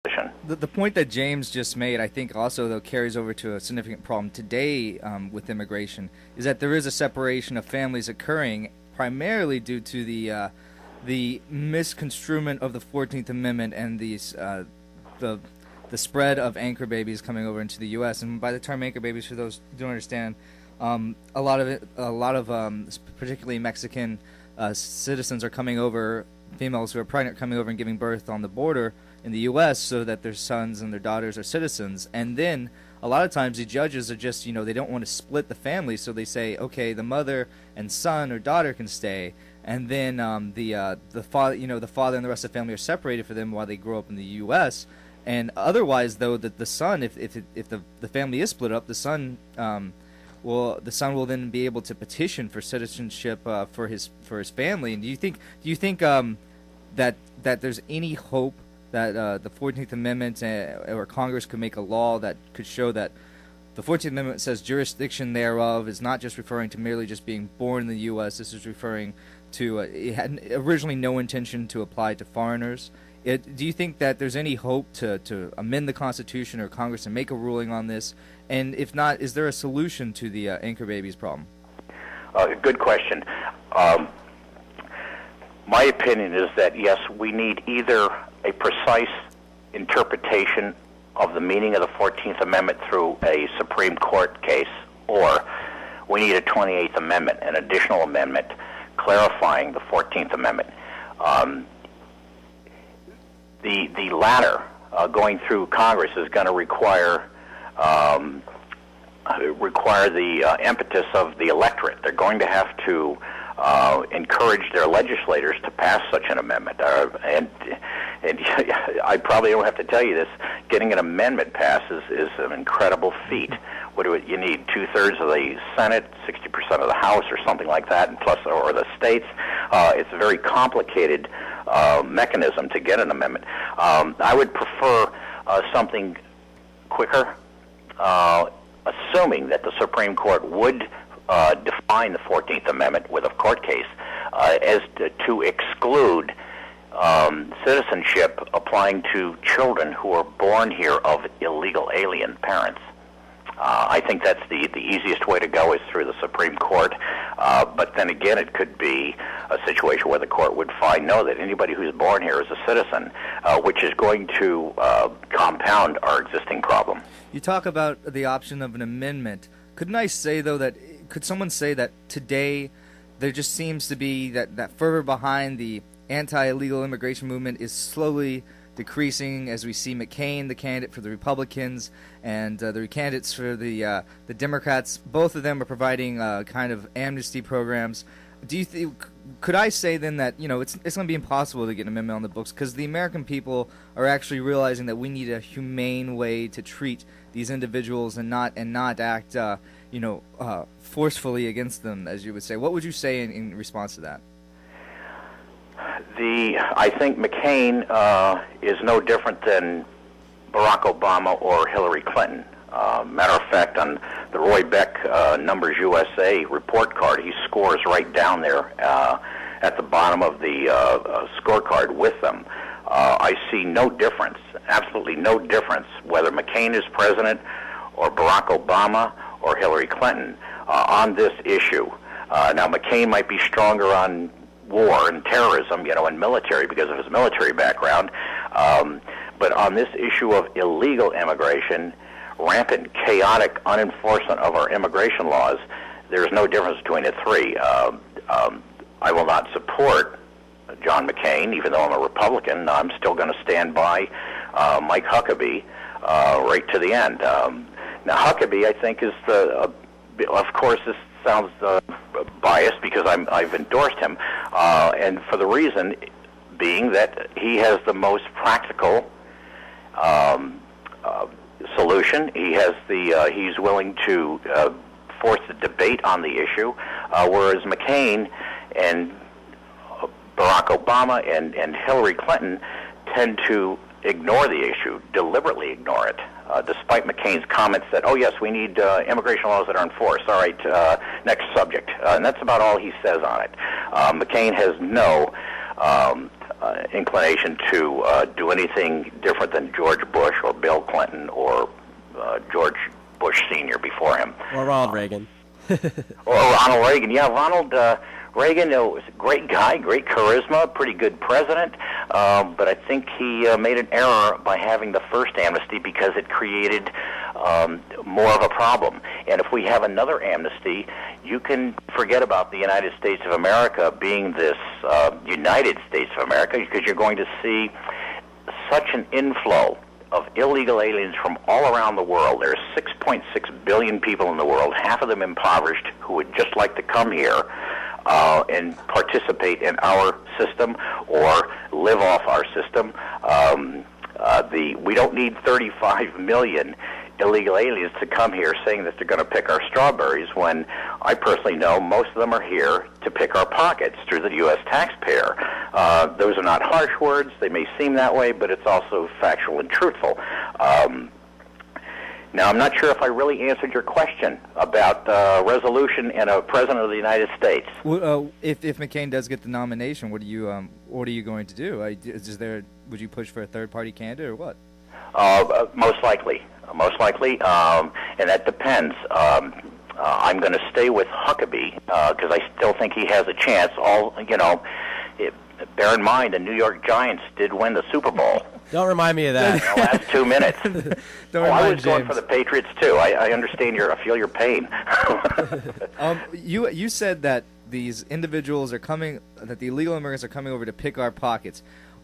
The point that James just made, I think, also though carries over to a significant problem today with immigration, is that there is a separation of families occurring primarily due to the misconstruement of the 14th Amendment and the spread of anchor babies coming over into the U.S. And by the term anchor babies, for those who don't understand, a lot of particularly Mexican citizens are coming over, females who are pregnant coming over and giving birth on the border in the U.S. so that their sons and their daughters are citizens. And then a lot of times the judges are just, they don't want to split the family, so they say, okay, the mother and son or daughter can stay, and then the father, the father and the rest of the family are separated for them while they grow up in the U.S. And otherwise, though, that the son, if the family is split up, the son will then be able to petition for citizenship for his family. And do you think that there's any hope that the 14th Amendment or Congress could make a law that could show that the 14th Amendment says jurisdiction thereof is not just referring to merely just being born in the U.S. This is referring to it had originally no intention to apply to foreigners. Do you think that there's any hope to amend the Constitution or Congress and make a ruling on this? And if not, is there a solution to the anchor babies problem? Good question. My opinion is that, yes, we need either a precise interpretation of the meaning of the 14th Amendment through a Supreme Court case, or we need a 28th Amendment, an additional amendment clarifying the 14th Amendment. The latter, going through Congress, is going to require the impetus of the electorate. They're going to have to encourage their legislators to pass such an amendment. And I probably don't have to tell you this. Getting an amendment passed is an incredible feat. You need 2/3 of the Senate, 60% of the House, or something like that, and plus or the states. It's a very complicated mechanism to get an amendment. I would prefer something quicker, assuming that the Supreme Court would define the 14th Amendment with a court case as to exclude citizenship applying to children who are born here of illegal alien parents. I think that's the easiest way to go is through the Supreme Court. But then again, it could be a situation where the court would find, no, that anybody who's born here is a citizen, which is going to compound our existing problem. You talk about the option of an amendment. Could someone say that today there just seems to be that fervor behind the anti-illegal immigration movement is slowly decreasing as we see McCain, the candidate for the Republicans, and the candidates for the Democrats? Both of them are providing kind of amnesty programs. Could I say then that it's going to be impossible to get an amendment on the books because the American people are actually realizing that we need a humane way to treat these individuals and not act forcefully against them, as you would say? What would you say in response to that? I think McCain is no different than Barack Obama or Hillary Clinton. Matter of fact, on the Roy Beck Numbers USA report card, he scores right down there at the bottom of the scorecard with them. I see no difference, absolutely no difference, whether McCain is president or Barack Obama or Hillary Clinton on this issue. Now, McCain might be stronger on war and terrorism, and military because of his military background. But on this issue of illegal immigration, rampant, chaotic unenforcement of our immigration laws, there's no difference between the three. I will not support John McCain, even though I'm a Republican. I'm still going to stand by Mike Huckabee right to the end. Now, Huckabee, I think, is of course, this sounds biased because I've endorsed him, and for the reason being that he has the most practical solution. He's willing to force the debate on the issue, whereas McCain and Barack Obama and Hillary Clinton tend to ignore the issue, deliberately ignore it, despite McCain's comments that, oh, yes, we need immigration laws that are enforced. All right, next subject. And that's about all he says on it. McCain has no inclination to do anything different than George Bush or Bill Clinton or George Bush Sr. before him. Or Ronald Reagan. Or Ronald Reagan. Yeah, Ronald Reagan was a great guy, great charisma, pretty good president, but I think he made an error by having the first amnesty because it created more of a problem. And if we have another amnesty, you can forget about the United States of America being this United States of America, because you're going to see such an inflow of illegal aliens from all around the world. There's 6.6 billion people in the world, half of them impoverished, who would just like to come here and participate in our system or live off our system. We don't need 35 million illegal aliens to come here saying that they're going to pick our strawberries, when I personally know most of them are here to pick our pockets through the U.S. taxpayer. Those are not harsh words. They may seem that way, but it's also factual and truthful. Now, I'm not sure if I really answered your question about resolution and a president of the United States. Well, if McCain does get the nomination, what are you going to do? Would you push for a third-party candidate or what? Most likely, and that depends. I'm going to stay with Huckabee because I still think he has a chance. Bear in mind, the New York Giants did win the Super Bowl. Don't remind me of that. In the last 2 minutes. I was going for the Patriots too. I understand I feel your pain. You said that these individuals are coming, that the illegal immigrants are coming over to pick our pockets,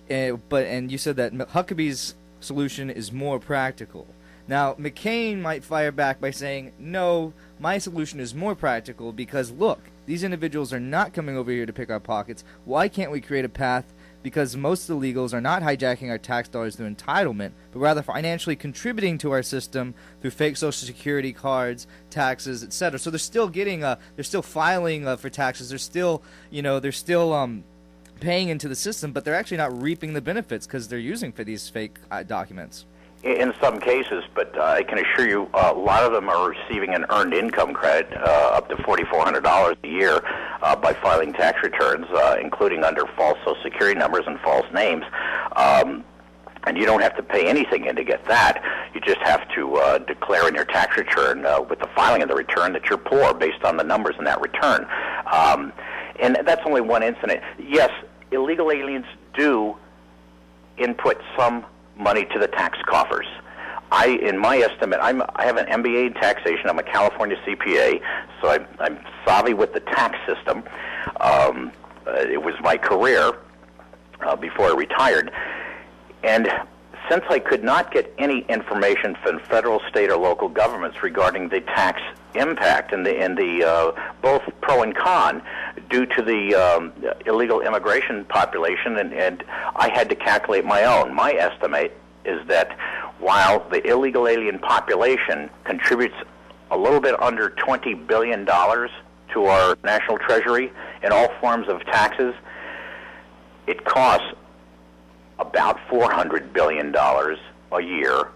and you said that Huckabee's solution is more practical. Now, McCain might fire back by saying, no, my solution is more practical because, look, these individuals are not coming over here to pick our pockets. Why can't we create a path? Because most illegals are not hijacking our tax dollars through entitlement, but rather financially contributing to our system through fake Social Security cards, taxes, etc. So they're still getting, they're still filing for taxes. They're still, paying into the system, but they're actually not reaping the benefits because they're using for these fake documents. In some cases, but I can assure you a lot of them are receiving an earned income credit up to $4,400 a year by filing tax returns, including under false Social Security numbers and false names. And you don't have to pay anything in to get that. You just have to declare in your tax return with the filing of the return that you're poor based on the numbers in that return. And that's only one incident. Yes, illegal aliens do input some money to the tax coffers. In my estimate, I have an MBA in taxation. I'm a California CPA, so I'm savvy with the tax system. It was my career before I retired. And since I could not get any information from federal, state, or local governments regarding the tax impact and the both pro and con due to the illegal immigration population, and I had to calculate my own. My estimate is that while the illegal alien population contributes a little bit under $20 billion to our national treasury in all forms of taxes, it costs about $400 billion a year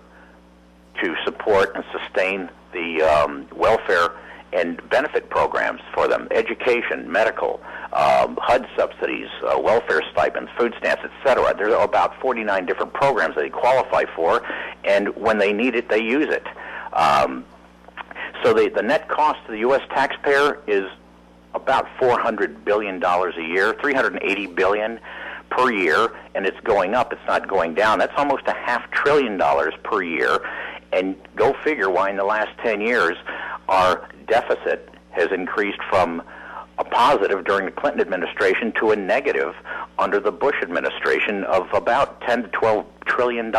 to support and sustain the welfare and benefit programs for them, education, medical, HUD subsidies, welfare stipends, food stamps, etc. There are about 49 different programs that they qualify for, and when they need it, they use it. So the net cost to the U.S. taxpayer is about $400 billion a year, $380 billion per year, and it's going up. It's not going down. That's almost $500 billion per year, and go figure why in the last 10 years our deficit has increased from a positive during the Clinton administration to a negative under the Bush administration of about $10 to $12 trillion.